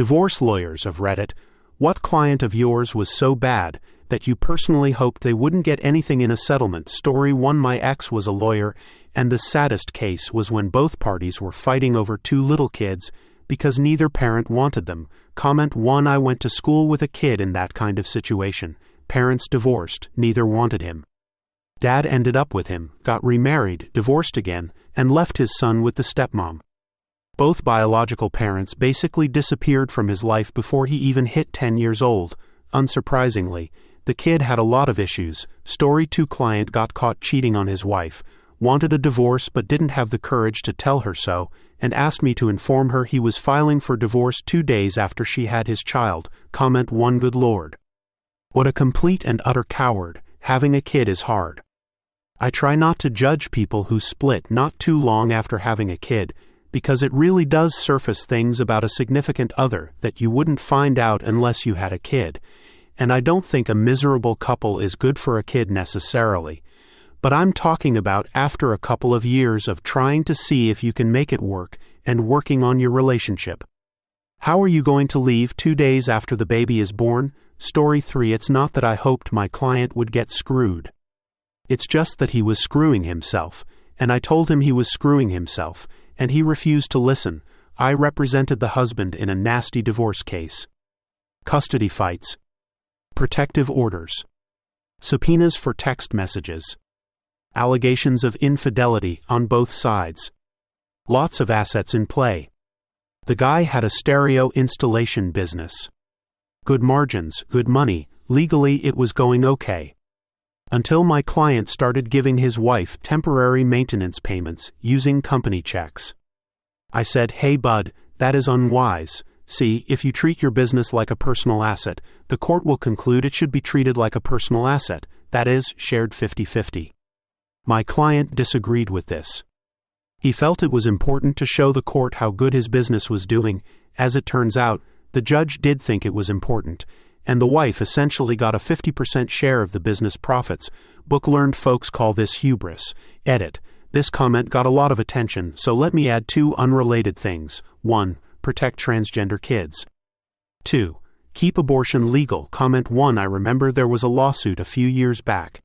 Divorce lawyers of Reddit, what client of yours was so bad that you personally hoped they wouldn't get anything in a settlement? Story 1. My ex was a lawyer, and the saddest case was when both parties were fighting over 2 little kids because neither parent wanted them. Comment 1. I went to school with a kid in that kind of situation. Parents divorced, neither wanted him. Dad ended up with him, got remarried, divorced again, and left his son with the stepmom. Both biological parents basically disappeared from his life before he even hit 10 years old. Unsurprisingly, the kid had a lot of issues. Story 2. Client got caught cheating on his wife, wanted a divorce but didn't have the courage to tell her so, and asked me to inform her he was filing for divorce 2 days after she had his child. Comment 1. Good Lord. What a complete and utter coward. Having a kid is hard. I try not to judge people who split not too long after having a kid, because it really does surface things about a significant other that you wouldn't find out unless you had a kid. And I don't think a miserable couple is good for a kid necessarily. But I'm talking about after a couple of years of trying to see if you can make it work and working on your relationship. How are you going to leave 2 days after the baby is born? Story 3. It's not that I hoped my client would get screwed. It's just that he was screwing himself, and I told him he was screwing himself, and he refused to listen. I represented the husband in a nasty divorce case. Custody fights. Protective orders. Subpoenas for text messages. Allegations of infidelity on both sides. Lots of assets in play. The guy had a stereo installation business. Good margins, good money, legally it was going okay. Until my client started giving his wife temporary maintenance payments using company checks. I said, "Hey bud, that is unwise. See, if you treat your business like a personal asset, the court will conclude it should be treated like a personal asset, that is, shared 50-50. My client disagreed with this. He felt it was important to show the court how good his business was doing. As it turns out, the judge did think it was important, and the wife essentially got a 50% share of the business profits. Book-learned folks call this hubris. Edit. This comment got a lot of attention, so let me add 2 unrelated things. 1. Protect transgender kids. 2. Keep abortion legal. Comment 1. I remember there was a lawsuit a few years back.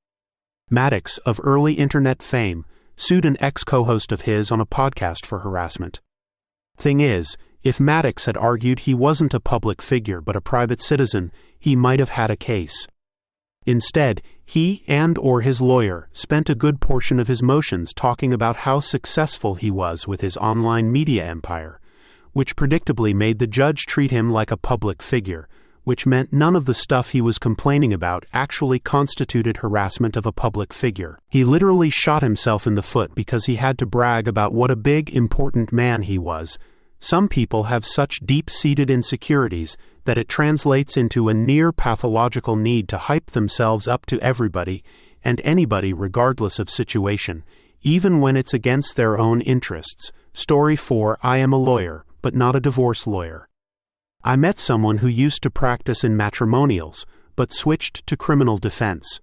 Maddox, of early internet fame, sued an ex-co-host of his on a podcast for harassment. Thing is, if Maddox had argued he wasn't a public figure but a private citizen, he might have had a case. Instead, he and/or his lawyer spent a good portion of his motions talking about how successful he was with his online media empire, which predictably made the judge treat him like a public figure, which meant none of the stuff he was complaining about actually constituted harassment of a public figure. He literally shot himself in the foot because he had to brag about what a big, important man he was. Some people have such deep-seated insecurities that it translates into a near-pathological need to hype themselves up to everybody and anybody regardless of situation, even when it's against their own interests. Story 4. I am a lawyer, but not a divorce lawyer. I met someone who used to practice in matrimonials, but switched to criminal defense.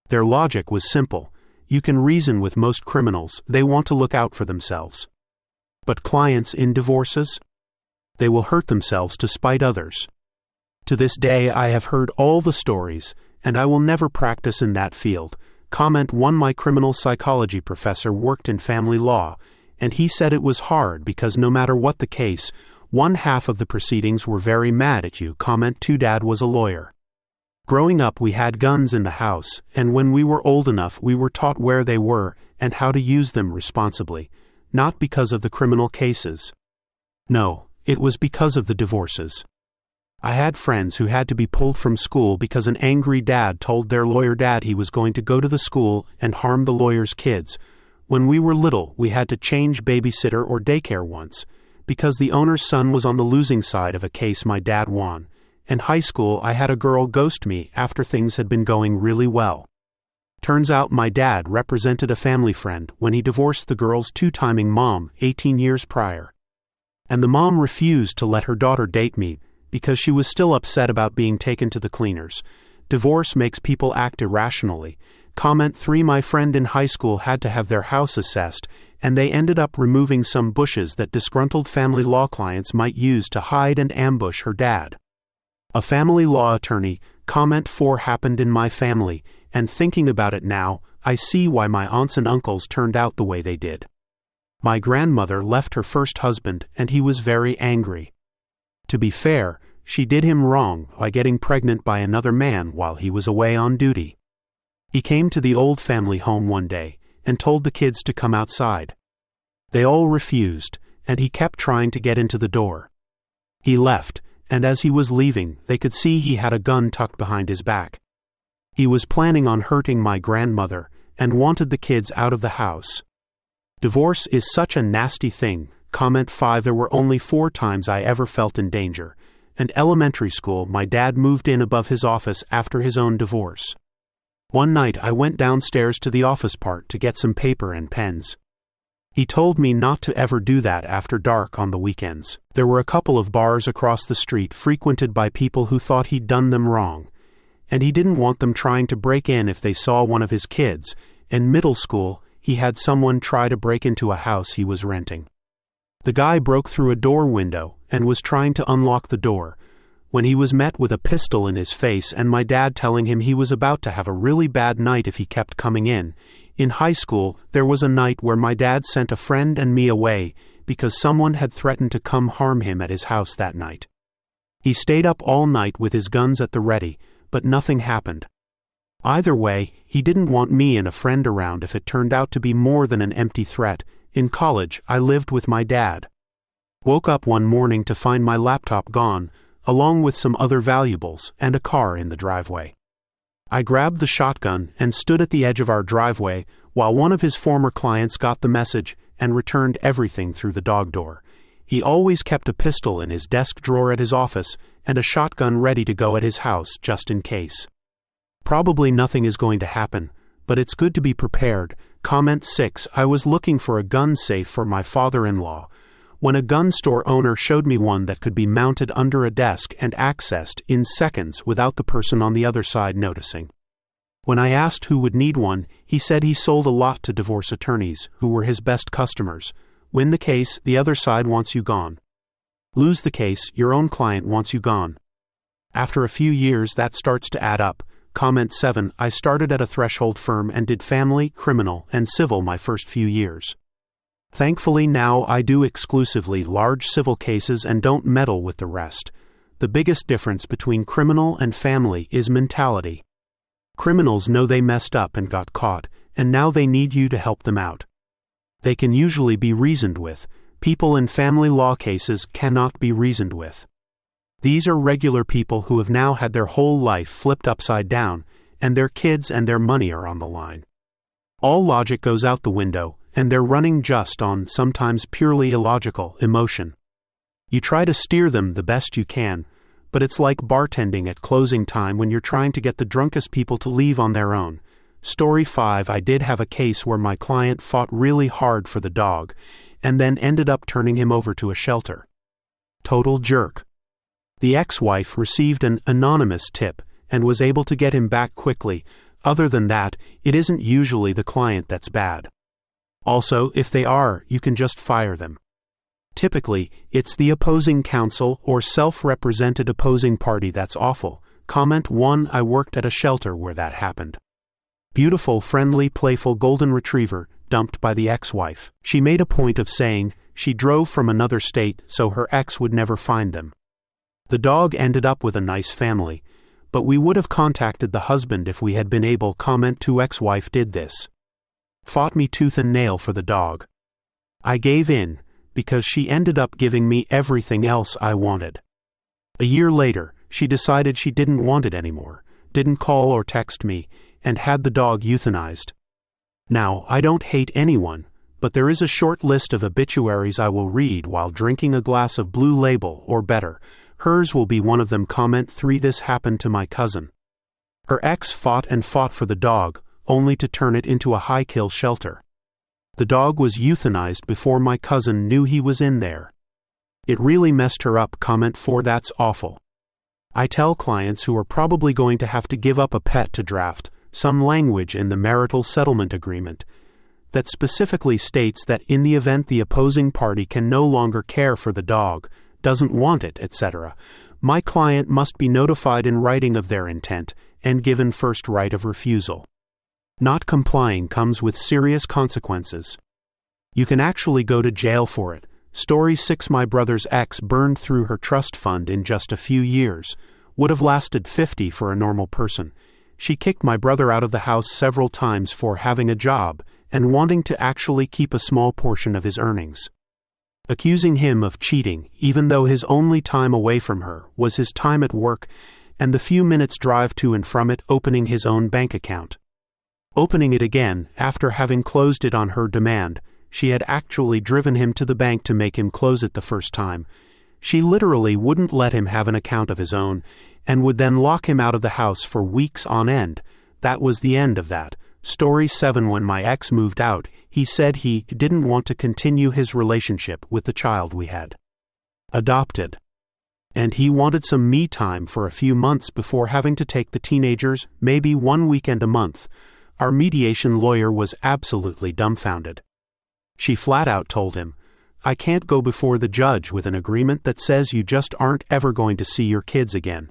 Their logic was simple. You can reason with most criminals, they want to look out for themselves. But clients in divorces? They will hurt themselves to spite others. To this day I have heard all the stories, and I will never practice in that field. Comment 1. My criminal psychology professor worked in family law, and he said it was hard because no matter what the case, one half of the proceedings were very mad at you. Comment 2. Dad was a lawyer. Growing up we had guns in the house, and when we were old enough we were taught where they were and how to use them responsibly. Not because of the criminal cases. No, it was because of the divorces. I had friends who had to be pulled from school because an angry dad told their lawyer dad he was going to go to the school and harm the lawyer's kids. When we were little, we had to change babysitter or daycare once, because the owner's son was on the losing side of a case my dad won. In high school, I had a girl ghost me after things had been going really well. Turns out my dad represented a family friend when he divorced the girl's 2-timing mom 18 years prior. And the mom refused to let her daughter date me because she was still upset about being taken to the cleaners. Divorce makes people act irrationally. Comment 3. My friend in high school had to have their house assessed, and they ended up removing some bushes that disgruntled family law clients might use to hide and ambush her dad. A family law attorney. Comment 4. Happened in my family, and thinking about it now, I see why my aunts and uncles turned out the way they did. My grandmother left her first husband, and he was very angry. To be fair, she did him wrong by getting pregnant by another man while he was away on duty. He came to the old family home one day and told the kids to come outside. They all refused, and he kept trying to get into the door. He left, and as he was leaving, they could see he had a gun tucked behind his back. He was planning on hurting my grandmother and wanted the kids out of the house. Divorce is such a nasty thing. Comment 5. There were only 4 times I ever felt in danger. In elementary school, my dad moved in above his office after his own divorce. One night I went downstairs to the office part to get some paper and pens. He told me not to ever do that after dark on the weekends. There were a couple of bars across the street frequented by people who thought he'd done them wrong, and he didn't want them trying to break in if they saw one of his kids. In middle school, he had someone try to break into a house he was renting. The guy broke through a door window and was trying to unlock the door, when he was met with a pistol in his face and my dad telling him he was about to have a really bad night if he kept coming in. In high school, there was a night where my dad sent a friend and me away because someone had threatened to come harm him at his house that night. He stayed up all night with his guns at the ready, but nothing happened. Either way, he didn't want me and a friend around if it turned out to be more than an empty threat. In college, I lived with my dad. Woke up one morning to find my laptop gone, along with some other valuables and a car in the driveway. I grabbed the shotgun and stood at the edge of our driveway while one of his former clients got the message and returned everything through the dog door. He always kept a pistol in his desk drawer at his office and a shotgun ready to go at his house just in case. Probably nothing is going to happen, but it's good to be prepared. Comment 6. I was looking for a gun safe for my father-in-law when a gun store owner showed me one that could be mounted under a desk and accessed in seconds without the person on the other side noticing. When I asked who would need one, he said he sold a lot to divorce attorneys, who were his best customers. Win the case, the other side wants you gone. Lose the case, your own client wants you gone. After a few years, that starts to add up. Comment 7. I started at a threshold firm and did family, criminal, and civil my first few years. Thankfully now I do exclusively large civil cases and don't meddle with the rest. The biggest difference between criminal and family is mentality. Criminals know they messed up and got caught, and now they need you to help them out. They can usually be reasoned with. People in family law cases cannot be reasoned with. These are regular people who have now had their whole life flipped upside down, and their kids and their money are on the line. All logic goes out the window, and they're running just on, sometimes purely illogical, emotion. You try to steer them the best you can, but it's like bartending at closing time when you're trying to get the drunkest people to leave on their own. Story 5. I did have a case where my client fought really hard for the dog, and then ended up turning him over to a shelter. Total jerk. The ex-wife received an anonymous tip and was able to get him back quickly. Other than that, it isn't usually the client that's bad. Also, if they are, you can just fire them. Typically, it's the opposing counsel or self-represented opposing party that's awful. Comment 1. I worked at a shelter where that happened. Beautiful, friendly, playful golden retriever, dumped by the ex-wife. She made a point of saying she drove from another state so her ex would never find them. The dog ended up with a nice family, but we would have contacted the husband if we had been able. Comment 2. Ex-wife did this. Fought me tooth and nail for the dog. I gave in, because she ended up giving me everything else I wanted. A year later, she decided she didn't want it anymore, didn't call or text me, and had the dog euthanized. Now, I don't hate anyone, but there is a short list of obituaries I will read while drinking a glass of Blue Label or better. Hers will be one of them. Comment 3. This happened to my cousin. Her ex fought and fought for the dog, only to turn it into a high-kill shelter. The dog was euthanized before my cousin knew he was in there. It really messed her up. Comment 4. That's awful. I tell clients who are probably going to have to give up a pet to draft, some language in the marital settlement agreement that specifically states that in the event the opposing party can no longer care for the dog, doesn't want it, etc., my client must be notified in writing of their intent and given first right of refusal. Not complying comes with serious consequences. You can actually go to jail for it. Story 6. My brother's ex burned through her trust fund in just a few years. Would have lasted 50 for a normal person. She kicked my brother out of the house several times for having a job and wanting to actually keep a small portion of his earnings. Accusing him of cheating, even though his only time away from her was his time at work and the few minutes drive to and from it, opening his own bank account. Opening it again after having closed it on her demand. She had actually driven him to the bank to make him close it the first time. She literally wouldn't let him have an account of his own, and would then lock him out of the house for weeks on end. That was the end of that. Story 7. When my ex moved out, he said he didn't want to continue his relationship with the child we had adopted. And he wanted some me time for a few months before having to take the teenagers, maybe one weekend a month. Our mediation lawyer was absolutely dumbfounded. She flat out told him, "I can't go before the judge with an agreement that says you just aren't ever going to see your kids again.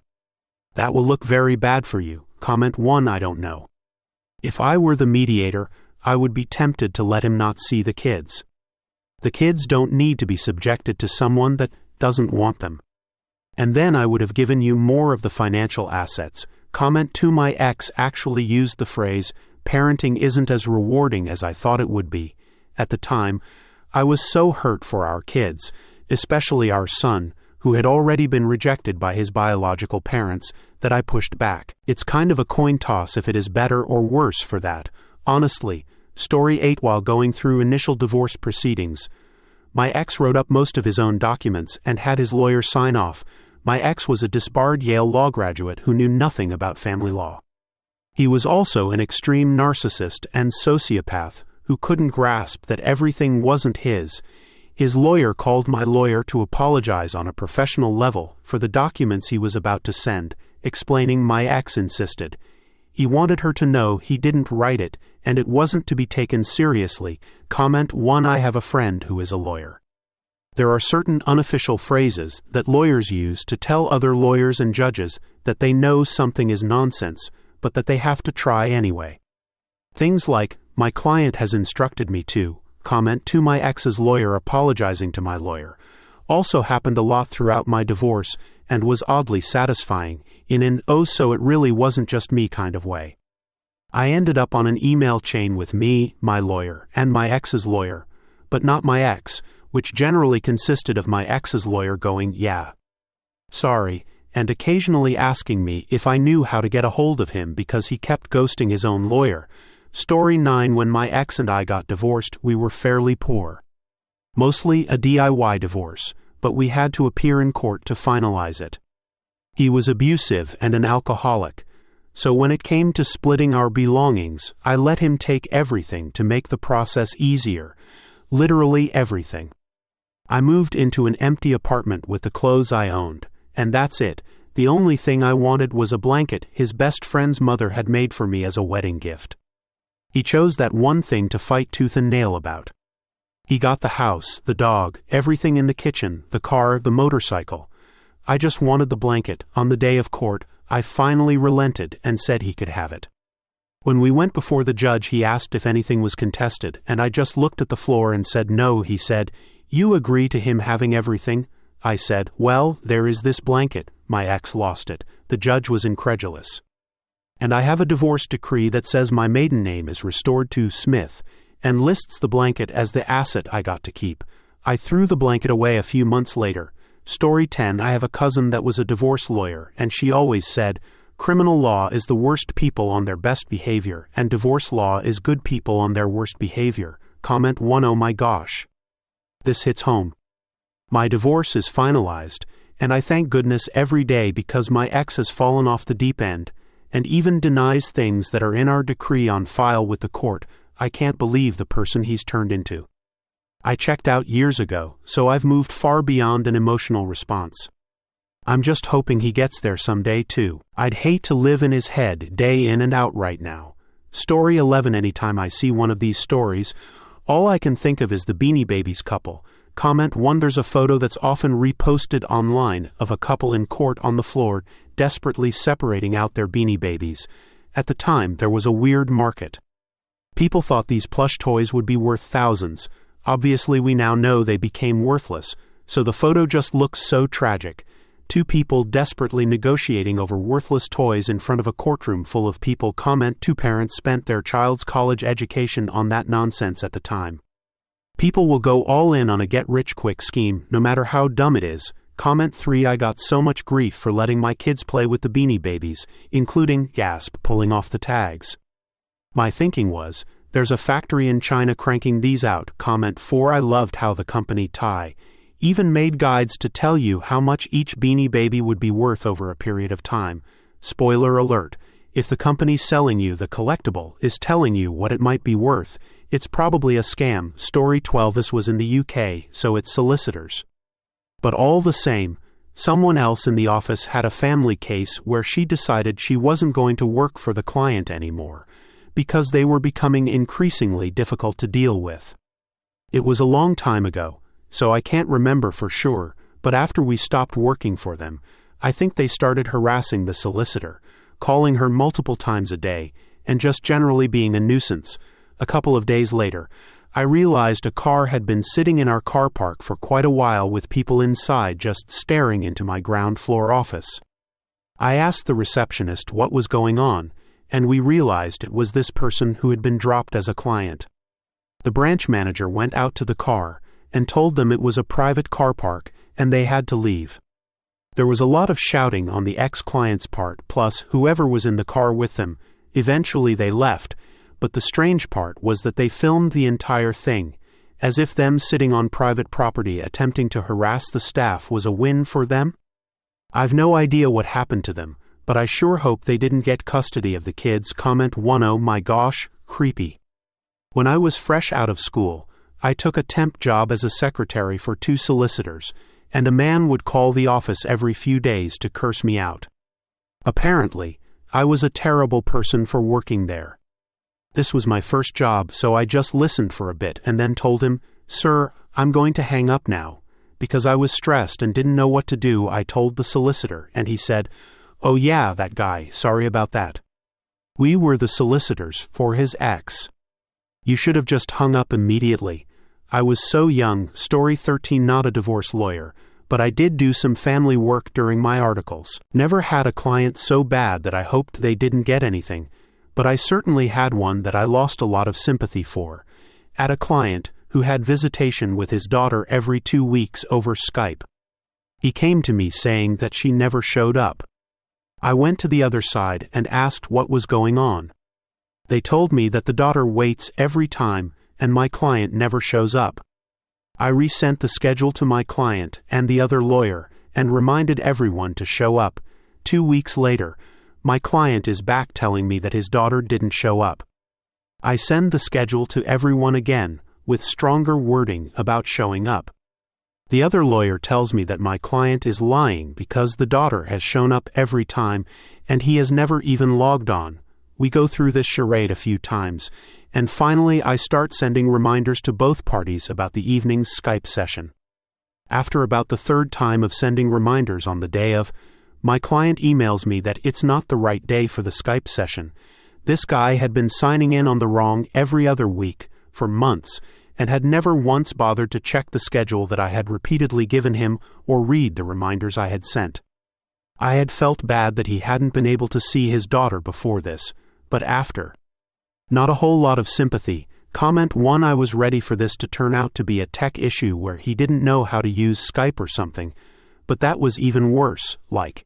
That will look very bad for you." Comment 1. I don't know. If I were the mediator, I would be tempted to let him not see the kids. The kids don't need to be subjected to someone that doesn't want them. And then I would have given you more of the financial assets. Comment 2. My ex actually used the phrase, "Parenting isn't as rewarding as I thought it would be." At the time, I was so hurt for our kids, especially our son, who had already been rejected by his biological parents, that I pushed back. It's kind of a coin toss if it is better or worse for that, honestly. Story 8. While going through initial divorce proceedings, my ex wrote up most of his own documents and had his lawyer sign off. My ex was a disbarred Yale law graduate who knew nothing about family law. He was also an extreme narcissist and sociopath who couldn't grasp that everything wasn't his. His lawyer called my lawyer to apologize on a professional level for the documents he was about to send, explaining my ex insisted. He wanted her to know he didn't write it and it wasn't to be taken seriously. Comment 1. I have a friend who is a lawyer. There are certain unofficial phrases that lawyers use to tell other lawyers and judges that they know something is nonsense, but that they have to try anyway. Things like, "My client has instructed me to." Comment 2. My ex's lawyer apologizing to my lawyer also happened a lot throughout my divorce and was oddly satisfying, in an "oh so it really wasn't just me" kind of way. I ended up on an email chain with me, my lawyer, and my ex's lawyer, but not my ex, which generally consisted of my ex's lawyer going, "Yeah, sorry," and occasionally asking me if I knew how to get a hold of him because he kept ghosting his own lawyer. Story 9. When my ex and I got divorced, we were fairly poor. Mostly a DIY divorce, but we had to appear in court to finalize it. He was abusive and an alcoholic, so when it came to splitting our belongings, I let him take everything to make the process easier, literally everything. I moved into an empty apartment with the clothes I owned, and that's it. The only thing I wanted was a blanket his best friend's mother had made for me as a wedding gift. He chose that one thing to fight tooth and nail about. He got the house, the dog, everything in the kitchen, the car, the motorcycle. I just wanted the blanket. On the day of court, I finally relented and said he could have it. When we went before the judge, he asked if anything was contested, and I just looked at the floor and said no. He said, "You agree to him having everything?" I said, "Well, there is this blanket." My ex lost it. The judge was incredulous. And I have a divorce decree that says my maiden name is restored to Smith and lists the blanket as the asset I got to keep. I threw the blanket away a few months later. Story 10. I have a cousin that was a divorce lawyer, and she always said, "Criminal law is the worst people on their best behavior, and divorce law is good people on their worst behavior." Comment 1. Oh my gosh. This hits home. My divorce is finalized, and I thank goodness every day because my ex has fallen off the deep end, and even denies things that are in our decree on file with the court. I can't believe the person he's turned into. I checked out years ago, so I've moved far beyond an emotional response. I'm just hoping he gets there someday too. I'd hate to live in his head day in and out right now. Story 11. Anytime I see one of these stories, all I can think of is the Beanie Babies couple. Comment 1. There's a photo that's often reposted online of a couple in court on the floor, desperately separating out their Beanie Babies. At the time, there was a weird market. People thought these plush toys would be worth thousands. Obviously, we now know they became worthless, so the photo just looks so tragic. Two people desperately negotiating over worthless toys in front of a courtroom full of people. Comment 2. Parents spent their child's college education on that nonsense at the time. People will go all in on a get-rich-quick scheme, no matter how dumb it is. Comment 3. I got so much grief for letting my kids play with the Beanie Babies, including, gasp, pulling off the tags. My thinking was, there's a factory in China cranking these out. Comment 4. I loved how the company Thai even made guides to tell you how much each Beanie Baby would be worth over a period of time. Spoiler alert, if the company selling you the collectible is telling you what it might be worth, it's probably a scam. Story 12. This was in the UK, so it's solicitors. But all the same, someone else in the office had a family case where she decided she wasn't going to work for the client anymore, because they were becoming increasingly difficult to deal with. It was a long time ago, so I can't remember for sure, but after we stopped working for them, I think they started harassing the solicitor, calling her multiple times a day, and just generally being a nuisance. A couple of days later, I realized a car had been sitting in our car park for quite a while with people inside just staring into my ground floor office. I asked the receptionist what was going on, and we realized it was this person who had been dropped as a client. The branch manager went out to the car and told them it was a private car park and they had to leave. There was a lot of shouting on the ex-client's part, plus whoever was in the car with them. Eventually they left, but the strange part was that they filmed the entire thing, as if them sitting on private property attempting to harass the staff was a win for them. I've no idea what happened to them, but I sure hope they didn't get custody of the kids. Comment 1. Oh my gosh, creepy. When I was fresh out of school, I took a temp job as a secretary for 2 solicitors, and a man would call the office every few days to curse me out. Apparently, I was a terrible person for working there. This was my first job, so I just listened for a bit and then told him, "Sir, I'm going to hang up now." Because I was stressed and didn't know what to do, I told the solicitor, and he said, "Oh yeah, that guy, sorry about that." We were the solicitors for his ex. You should have just hung up immediately. I was so young. Story 13. Not a divorce lawyer, but I did do some family work during my articles. Never had a client so bad that I hoped they didn't get anything, but I certainly had one that I lost a lot of sympathy for. At a client who had visitation with his daughter every 2 weeks over Skype. He came to me saying that she never showed up. I went to the other side and asked what was going on. They told me that the daughter waits every time and my client never shows up. I resent the schedule to my client and the other lawyer and reminded everyone to show up. 2 weeks later, my client is back telling me that his daughter didn't show up. I send the schedule to everyone again with stronger wording about showing up. The other lawyer tells me that my client is lying because the daughter has shown up every time and he has never even logged on. We go through this charade a few times, and finally I start sending reminders to both parties about the evening's Skype session. After about the 3rd time of sending reminders on the day of, my client emails me that it's not the right day for the Skype session. This guy had been signing in on the wrong every other week for months and had never once bothered to check the schedule that I had repeatedly given him or read the reminders I had sent. I had felt bad that he hadn't been able to see his daughter before this, but after. Not a whole lot of sympathy. Comment 1. I was ready for this to turn out to be a tech issue where he didn't know how to use Skype or something, but that was even worse. Like,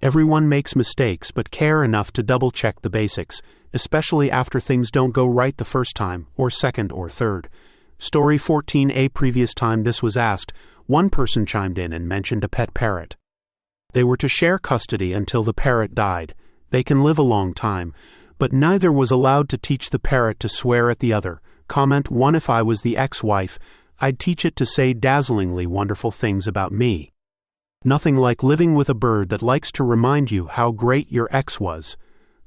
everyone makes mistakes but care enough to double-check the basics, especially after things don't go right the first time, or second or third. Story 14. A previous time this was asked, one person chimed in and mentioned a pet parrot. They were to share custody until the parrot died. They can live a long time, but neither was allowed to teach the parrot to swear at the other. Comment 1. If I was the ex-wife, I'd teach it to say dazzlingly wonderful things about me. Nothing like living with a bird that likes to remind you how great your ex was.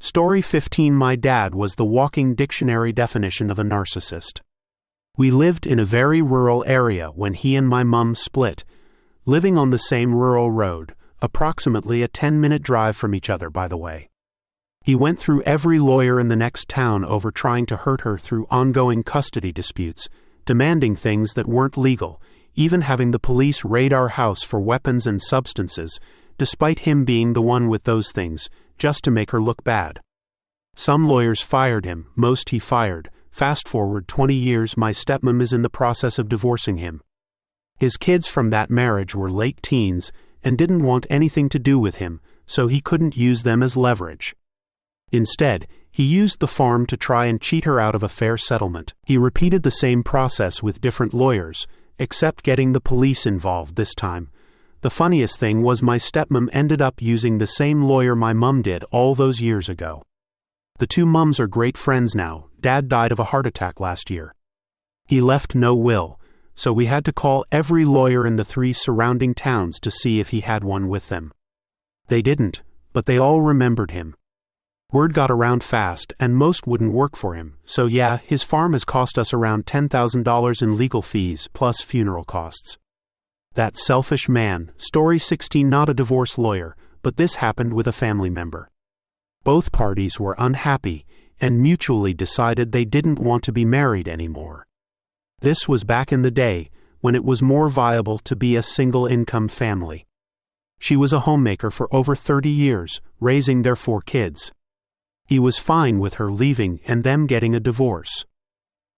Story 15. My dad was the walking dictionary definition of a narcissist. We lived in a very rural area when he and my mum split, living on the same rural road, approximately a 10-minute drive from each other, by the way. He went through every lawyer in the next town over trying to hurt her through ongoing custody disputes, demanding things that weren't legal, even having the police raid our house for weapons and substances, despite him being the one with those things, just to make her look bad. Some lawyers fired him, most he fired. Fast forward 20 years, my stepmom is in the process of divorcing him. His kids from that marriage were late teens and didn't want anything to do with him, so he couldn't use them as leverage. Instead, he used the farm to try and cheat her out of a fair settlement. He repeated the same process with different lawyers, except getting the police involved this time. The funniest thing was my stepmom ended up using the same lawyer my mum did all those years ago. The two mums are great friends now. Dad died of a heart attack last year. He left no will, so we had to call every lawyer in the 3 surrounding towns to see if he had one with them. They didn't, but they all remembered him. Word got around fast, and most wouldn't work for him, so yeah, his farm has cost us around $10,000 in legal fees plus funeral costs. That selfish man. Story 16. Not a divorce lawyer, but this happened with a family member. Both parties were unhappy and mutually decided they didn't want to be married anymore. This was back in the day when it was more viable to be a single-income family. She was a homemaker for over 30 years, raising their 4 kids. He was fine with her leaving and them getting a divorce.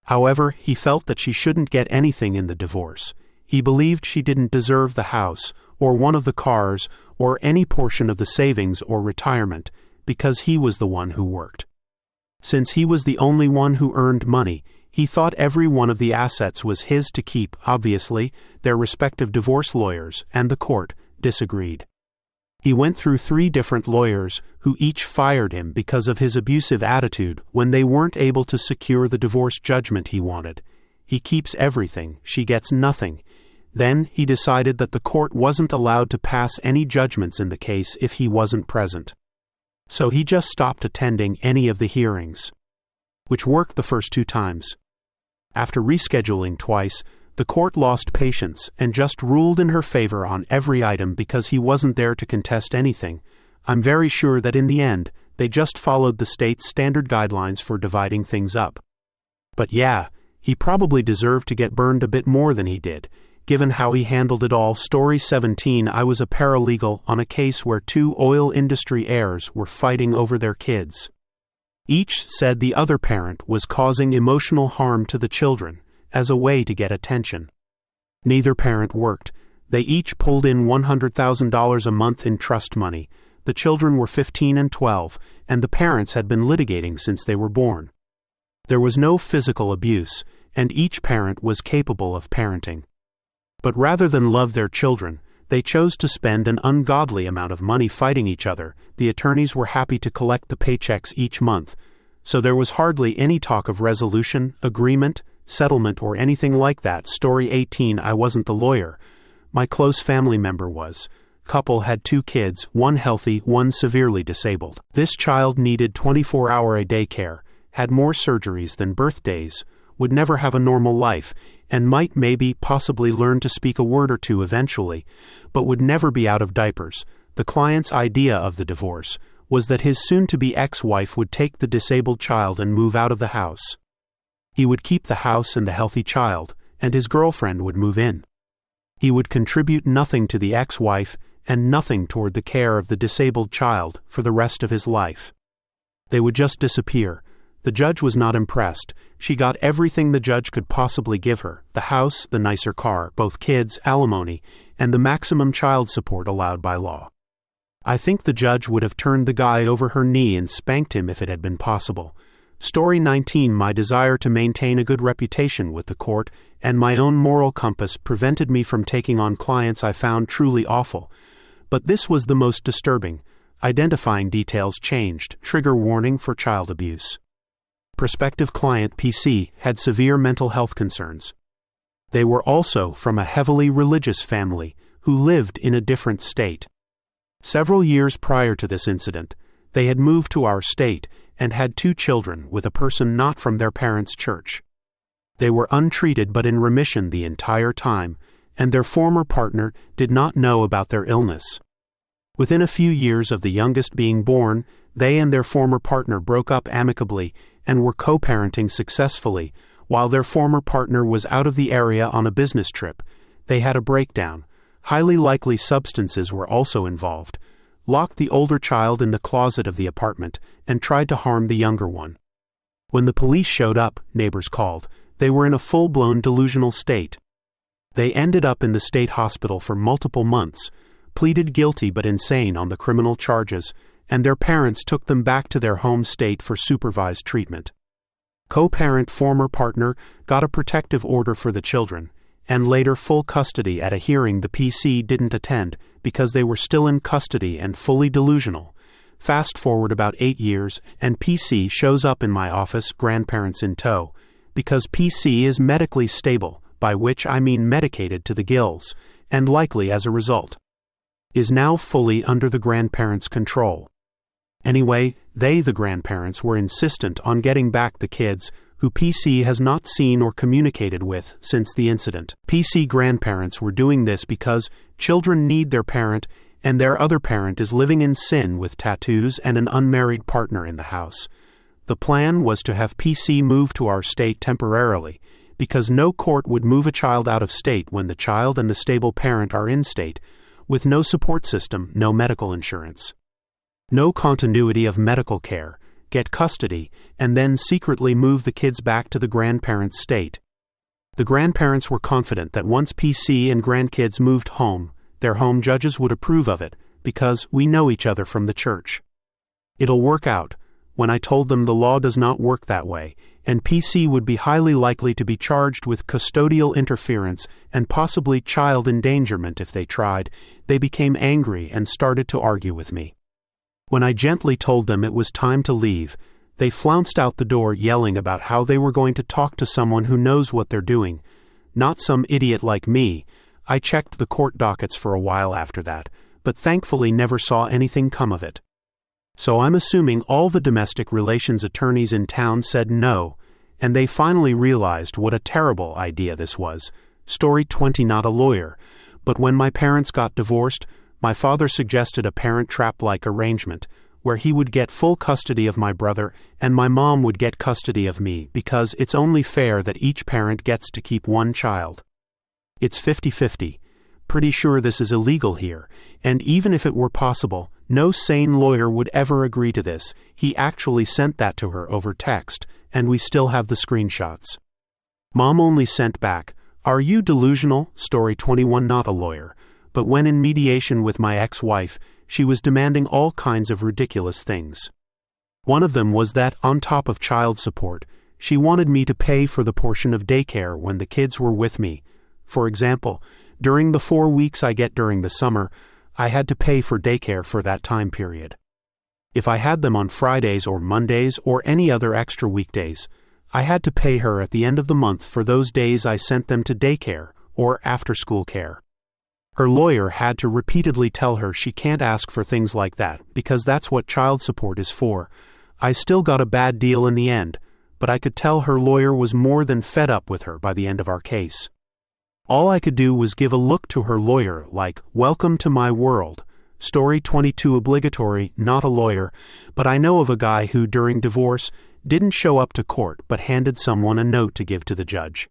However, he felt that she shouldn't get anything in the divorce. He believed she didn't deserve the house, or one of the cars, or any portion of the savings or retirement, because he was the one who worked. Since he was the only one who earned money, he thought every one of the assets was his to keep. Obviously, their respective divorce lawyers and the court disagreed. He went through 3 different lawyers who each fired him because of his abusive attitude when they weren't able to secure the divorce judgment he wanted. He keeps everything, she gets nothing. Then he decided that the court wasn't allowed to pass any judgments in the case if he wasn't present. So he just stopped attending any of the hearings, which worked the first 2 times. After rescheduling twice, the court lost patience and just ruled in her favor on every item because he wasn't there to contest anything. I'm very sure that in the end, they just followed the state's standard guidelines for dividing things up. But yeah, he probably deserved to get burned a bit more than he did, given how he handled it all. Story 17. I was a paralegal on a case where 2 oil industry heirs were fighting over their kids. Each said the other parent was causing emotional harm to the children as a way to get attention. Neither parent worked. They each pulled in $100,000 a month in trust money. The children were 15 and 12, and the parents had been litigating since they were born. There was no physical abuse, and each parent was capable of parenting. But rather than love their children, they chose to spend an ungodly amount of money fighting each other. The attorneys were happy to collect the paychecks each month, so there was hardly any talk of resolution, agreement, settlement, or anything like that. Story 18. I wasn't the lawyer. My close family member was. Couple had 2 kids, one healthy, one severely disabled. This child needed 24-hour-a-day care, had more surgeries than birthdays, would never have a normal life, and might possibly learn to speak a word or 2 eventually, but would never be out of diapers. The client's idea of the divorce was that his soon-to-be ex-wife would take the disabled child and move out of the house. He would keep the house and the healthy child, and his girlfriend would move in. He would contribute nothing to the ex-wife and nothing toward the care of the disabled child for the rest of his life. They would just disappear. The judge was not impressed. She got everything the judge could possibly give her: the house, the nicer car, both kids, alimony, and the maximum child support allowed by law. I think the judge would have turned the guy over her knee and spanked him if it had been possible. Story 19. My desire to maintain a good reputation with the court and my own moral compass prevented me from taking on clients I found truly awful. But this was the most disturbing. Identifying details changed. Trigger warning for child abuse. Prospective client PC had severe mental health concerns. They were also from a heavily religious family who lived in a different state. Several years prior to this incident, They had moved to our state and had 2 children with a person not from their parents' church. They were untreated but in remission the entire time, and their former partner did not know about their illness. Within a few years of the youngest being born, they and their former partner broke up amicably and were co-parenting successfully. While their former partner was out of the area on a business trip, they had a breakdown. Highly likely substances were also involved, locked the older child in the closet of the apartment, and tried to harm the younger one. When the police showed up, neighbors called, they were in a full-blown delusional state. They ended up in the state hospital for multiple months, pleaded guilty but insane on the criminal charges, and their parents took them back to their home state for supervised treatment. Co-parent former partner got a protective order for the children, and later full custody at a hearing the PC didn't attend because they were still in custody and fully delusional. Fast forward about 8 years, and PC shows up in my office, grandparents in tow, because PC is medically stable, by which I mean medicated to the gills, and likely as a result, is now fully under the grandparents' control. Anyway, they, the grandparents, were insistent on getting back the kids, who PC has not seen or communicated with since the incident. PC grandparents were doing this because children need their parent, and their other parent is living in sin with tattoos and an unmarried partner in the house. The plan was to have PC move to our state temporarily, because no court would move a child out of state when the child and the stable parent are in state, with no support system, no medical insurance, no continuity of medical care, get custody, and then secretly move the kids back to the grandparents' state. The grandparents were confident that once PC and grandkids moved home, their home judges would approve of it, because we know each other from the church. It'll work out. When I told them the law does not work that way, and PC would be highly likely to be charged with custodial interference and possibly child endangerment if they tried, they became angry and started to argue with me. When I gently told them it was time to leave, they flounced out the door yelling about how they were going to talk to someone who knows what they're doing, not some idiot like me. I checked the court dockets for a while after that, but thankfully never saw anything come of it. So I'm assuming all the domestic relations attorneys in town said no, and they finally realized what a terrible idea this was. Story 20. Not a lawyer, but when my parents got divorced, my father suggested a parent trap-like arrangement, where he would get full custody of my brother and my mom would get custody of me because it's only fair that each parent gets to keep one child. It's 50-50. Pretty sure this is illegal here, and even if it were possible, no sane lawyer would ever agree to this. He actually sent that to her over text, and we still have the screenshots. Mom only sent back, "Are you delusional?" Story 21. Not a lawyer, but when in mediation with my ex-wife, she was demanding all kinds of ridiculous things. One of them was that, on top of child support, she wanted me to pay for the portion of daycare when the kids were with me. For example, during the 4 weeks I get during the summer, I had to pay for daycare for that time period. If I had them on Fridays or Mondays or any other extra weekdays, I had to pay her at the end of the month for those days I sent them to daycare or after-school care. Her lawyer had to repeatedly tell her she can't ask for things like that because that's what child support is for. I still got a bad deal in the end, but I could tell her lawyer was more than fed up with her by the end of our case. All I could do was give a look to her lawyer like, "Welcome to my world." Story 22. Obligatory. Not a lawyer, but I know of a guy who, during divorce, didn't show up to court but handed someone a note to give to the judge.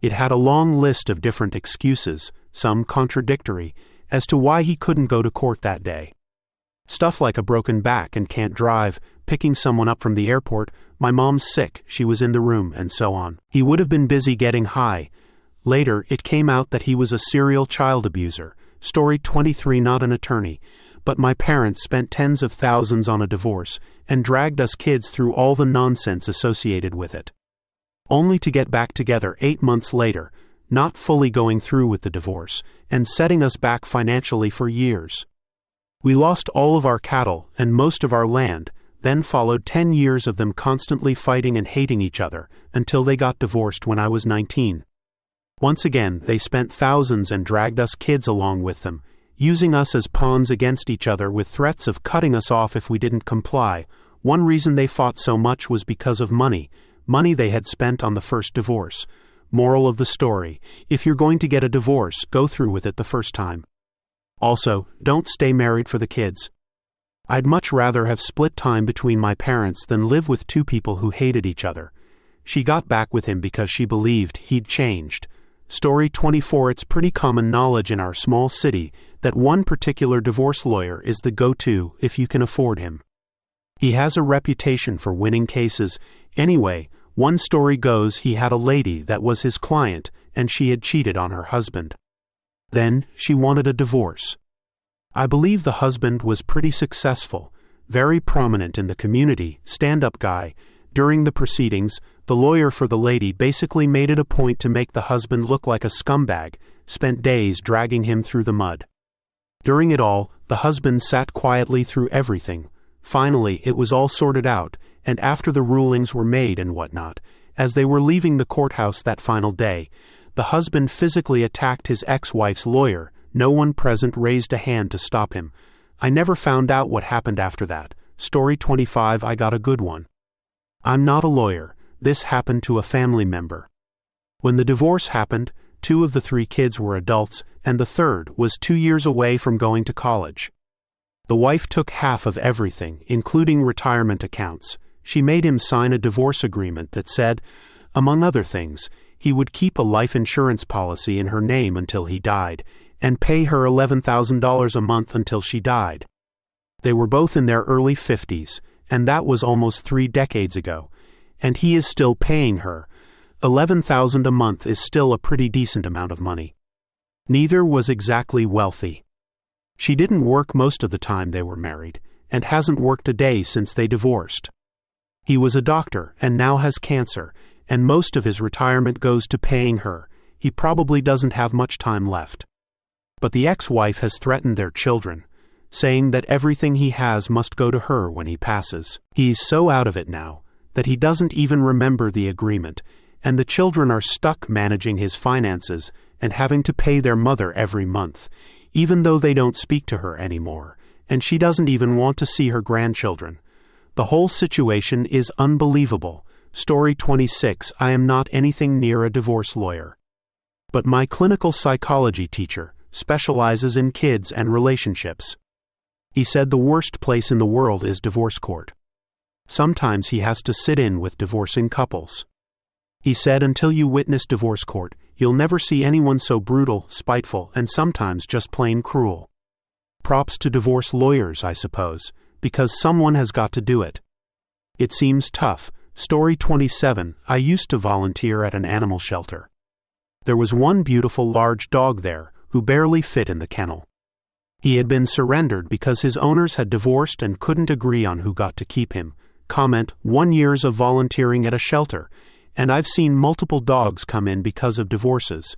It had a long list of different excuses, some contradictory, as to why he couldn't go to court that day. Stuff like a broken back and can't drive, picking someone up from the airport, my mom's sick, she was in the room, and so on. He would have been busy getting high. Later, it came out that he was a serial child abuser. Story 23. Not an attorney, but my parents spent tens of thousands on a divorce and dragged us kids through all the nonsense associated with it, only to get back together 8 months later, not fully going through with the divorce, and setting us back financially for years. We lost all of our cattle and most of our land, then followed 10 years of them constantly fighting and hating each other, until they got divorced when I was 19. Once again, they spent thousands and dragged us kids along with them, using us as pawns against each other with threats of cutting us off if we didn't comply. One reason they fought so much was because of money they had spent on the first divorce. Moral of the story: if you're going to get a divorce, go through with it the first time. Also, don't stay married for the kids. I'd much rather have split time between my parents than live with two people who hated each other. She got back with him because she believed he'd changed. Story 24. It's pretty common knowledge in our small city that one particular divorce lawyer is the go-to if you can afford him. He has a reputation for winning cases. Anyway, one story goes he had a lady that was his client and she had cheated on her husband. Then she wanted a divorce. I believe the husband was pretty successful, very prominent in the community, stand-up guy. During the proceedings, the lawyer for the lady basically made it a point to make the husband look like a scumbag, spent days dragging him through the mud. During it all, the husband sat quietly through everything. Finally, it was all sorted out, and after the rulings were made and whatnot, as they were leaving the courthouse that final day, the husband physically attacked his ex-wife's lawyer. No one present raised a hand to stop him. I never found out what happened after that. Story 25. I got a good one. I'm not a lawyer. This happened to a family member. When the divorce happened, 2 of the 3 kids were adults, and the third was 2 years away from going to college. The wife took half of everything, including retirement accounts. She made him sign a divorce agreement that said, among other things, he would keep a life insurance policy in her name until he died, and pay her $11,000 a month until she died. They were both in their early 50s, and that was almost 3 decades ago, and he is still paying her. $11,000 a month is still a pretty decent amount of money. Neither was exactly wealthy. She didn't work most of the time they were married, and hasn't worked a day since they divorced. He was a doctor and now has cancer, and most of his retirement goes to paying her. He probably doesn't have much time left. But the ex-wife has threatened their children, saying that everything he has must go to her when he passes. He's so out of it now that he doesn't even remember the agreement, and the children are stuck managing his finances and having to pay their mother every month, even though they don't speak to her anymore, and she doesn't even want to see her grandchildren. The whole situation is unbelievable. Story 26. I am not anything near a divorce lawyer, but my clinical psychology teacher specializes in kids and relationships. He said the worst place in the world is divorce court. Sometimes he has to sit in with divorcing couples. He said until you witness divorce court, you'll never see anyone so brutal, spiteful, and sometimes just plain cruel. Props to divorce lawyers, I suppose, because someone has got to do it. It seems tough. Story 27. I used to volunteer at an animal shelter. There was one beautiful large dog there who barely fit in the kennel. He had been surrendered because his owners had divorced and couldn't agree on who got to keep him. Comment: 1 year of volunteering at a shelter, and I've seen multiple dogs come in because of divorces,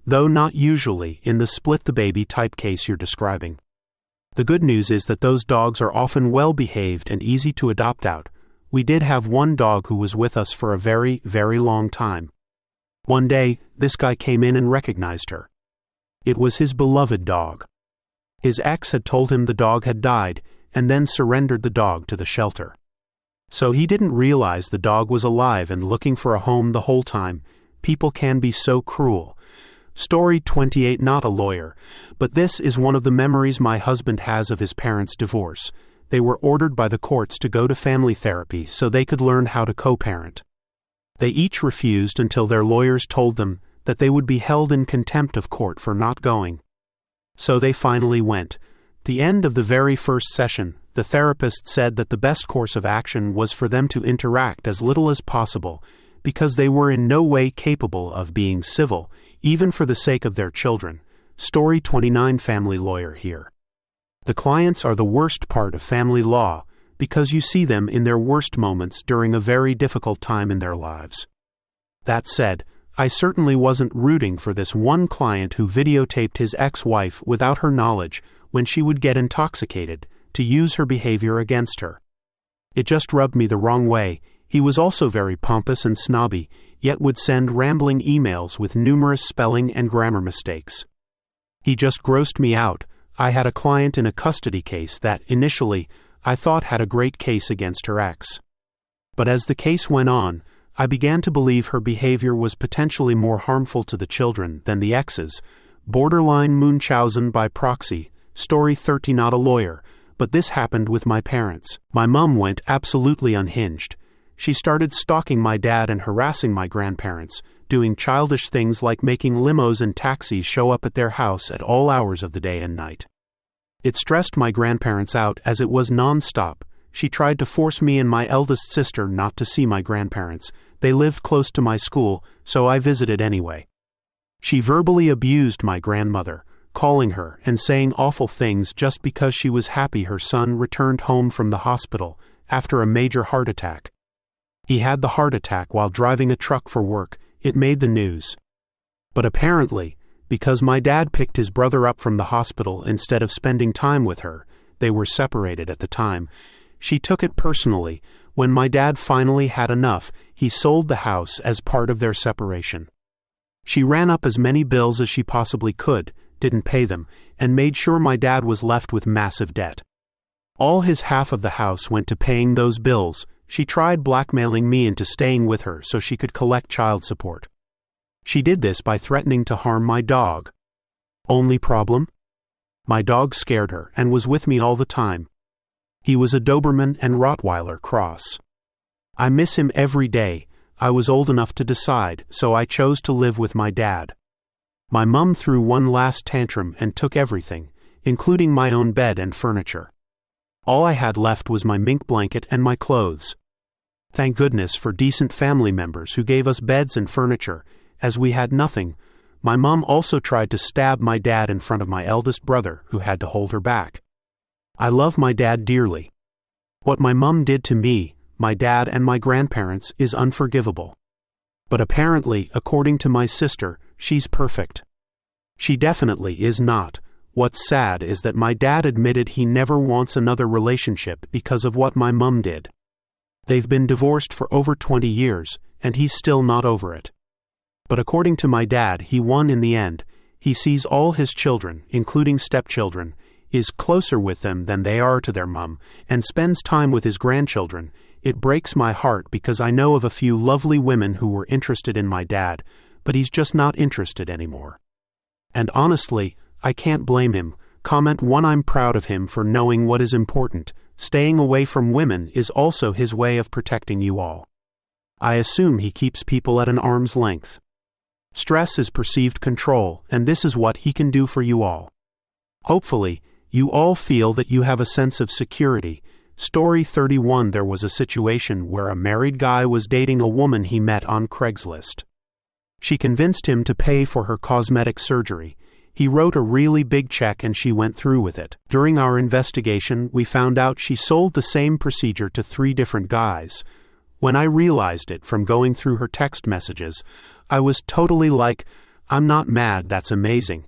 though not usually in the split-the-baby type case you're describing. The good news is that those dogs are often well-behaved and easy to adopt out. We did have one dog who was with us for a very, very long time. One day, this guy came in and recognized her. It was his beloved dog. His ex had told him the dog had died, and then surrendered the dog to the shelter. So he didn't realize the dog was alive and looking for a home the whole time. People can be so cruel. Story 28. Not a lawyer, but this is one of the memories my husband has of his parents' divorce. They were ordered by the courts to go to family therapy so they could learn how to co-parent. They each refused until their lawyers told them that they would be held in contempt of court for not going. So they finally went. The end of the very first session, the therapist said that the best course of action was for them to interact as little as possible, because they were in no way capable of being civil, even for the sake of their children. Story 29. Family lawyer here. The clients are the worst part of family law, because you see them in their worst moments during a very difficult time in their lives. That said, I certainly wasn't rooting for this one client who videotaped his ex-wife without her knowledge when she would get intoxicated to use her behavior against her. It just rubbed me the wrong way. He was also very pompous and snobby, yet would send rambling emails with numerous spelling and grammar mistakes. He just grossed me out. I had a client in a custody case that, initially, I thought had a great case against her ex. But as the case went on, I began to believe her behavior was potentially more harmful to the children than the exes. Borderline Munchausen by proxy. Story 30. Not a lawyer, but this happened with my parents. My mom went absolutely unhinged. She started stalking my dad and harassing my grandparents, doing childish things like making limos and taxis show up at their house at all hours of the day and night. It stressed my grandparents out as it was non-stop. She tried to force me and my eldest sister not to see my grandparents. They lived close to my school, so I visited anyway. She verbally abused my grandmother, calling her and saying awful things just because she was happy her son returned home from the hospital after a major heart attack. He had the heart attack while driving a truck for work. It made the news. But apparently, because my dad picked his brother up from the hospital instead of spending time with her, they were separated at the time, she took it personally. When my dad finally had enough, he sold the house as part of their separation. She ran up as many bills as she possibly could, didn't pay them, and made sure my dad was left with massive debt. All his half of the house went to paying those bills. She tried blackmailing me into staying with her so she could collect child support. She did this by threatening to harm my dog. Only problem? My dog scared her and was with me all the time. He was a Doberman and Rottweiler cross. I miss him every day. I was old enough to decide, so I chose to live with my dad. My mum threw one last tantrum and took everything, including my own bed and furniture. All I had left was my mink blanket and my clothes. Thank goodness for decent family members who gave us beds and furniture, as we had nothing. My mum also tried to stab my dad in front of my eldest brother, who had to hold her back. I love my dad dearly. What my mum did to me, my dad and my grandparents, is unforgivable. But apparently, according to my sister, she's perfect. She definitely is not. What's sad is that my dad admitted he never wants another relationship because of what my mum did. They've been divorced for over 20 years, and he's still not over it. But according to my dad, he won in the end. He sees all his children, including stepchildren, is closer with them than they are to their mum, and spends time with his grandchildren. It breaks my heart because I know of a few lovely women who were interested in my dad, but he's just not interested anymore. And honestly, I can't blame him. Comment 1. I'm proud of him for knowing what is important. Staying away from women is also his way of protecting you all. I assume he keeps people at an arm's length. Stress is perceived control, and this is what he can do for you all. Hopefully, you all feel that you have a sense of security. Story 31. There was a situation where a married guy was dating a woman he met on Craigslist. She convinced him to pay for her cosmetic surgery. He wrote a really big check and she went through with it. During our investigation, we found out she sold the same procedure to 3 different guys. When I realized it from going through her text messages, I was totally like, I'm not mad, that's amazing.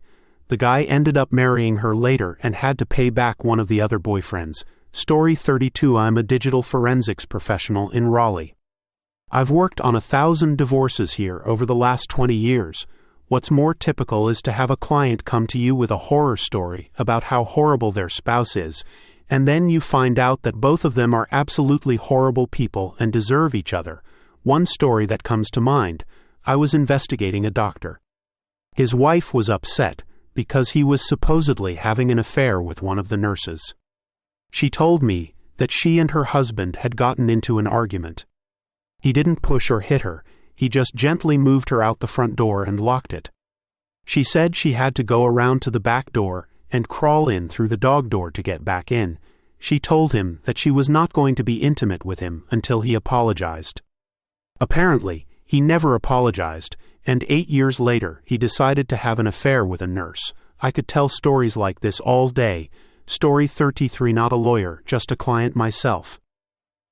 The guy ended up marrying her later and had to pay back one of the other boyfriends. Story 32. I'm a digital forensics professional in Raleigh. I've worked on 1,000 divorces here over the last 20 years. What's more typical is to have a client come to you with a horror story about how horrible their spouse is, and then you find out that both of them are absolutely horrible people and deserve each other. One story that comes to mind: I was investigating a doctor. His wife was upset because he was supposedly having an affair with one of the nurses. She told me that she and her husband had gotten into an argument. He didn't push or hit her, he just gently moved her out the front door and locked it. She said she had to go around to the back door and crawl in through the dog door to get back in. She told him that she was not going to be intimate with him until he apologized. Apparently, he never apologized, and 8 years later he decided to have an affair with a nurse. I could tell stories like this all day. Story 33. Not a lawyer, just a client myself.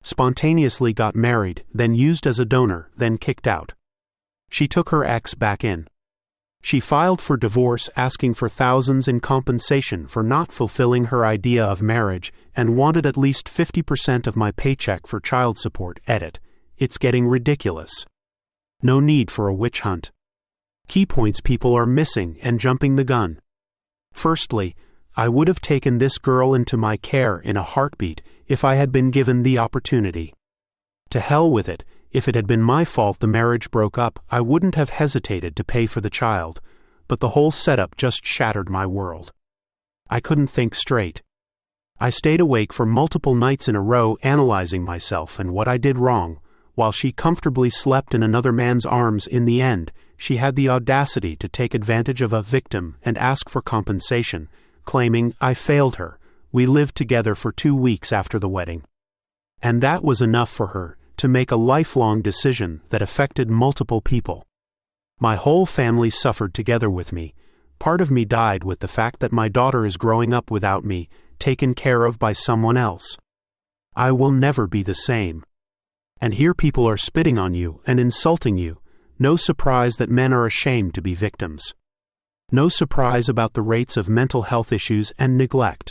Spontaneously got married, then used as a donor, then kicked out. She took her ex back in. She filed for divorce, asking for thousands in compensation for not fulfilling her idea of marriage, and wanted at least 50% of my paycheck for child support. Edit. It's getting ridiculous. No need for a witch hunt. Key points people are missing and jumping the gun. Firstly, I would have taken this girl into my care in a heartbeat if I had been given the opportunity. To hell with it. If it had been my fault the marriage broke up, I wouldn't have hesitated to pay for the child, but the whole setup just shattered my world. I couldn't think straight. I stayed awake for multiple nights in a row analyzing myself and what I did wrong. While she comfortably slept in another man's arms, in the end, she had the audacity to take advantage of a victim and ask for compensation, claiming I failed her. We lived together for 2 weeks after the wedding. And that was enough for her to make a lifelong decision that affected multiple people. My whole family suffered together with me. Part of me died with the fact that my daughter is growing up without me, taken care of by someone else. I will never be the same. And here people are spitting on you and insulting you. No surprise that men are ashamed to be victims. No surprise about the rates of mental health issues and neglect.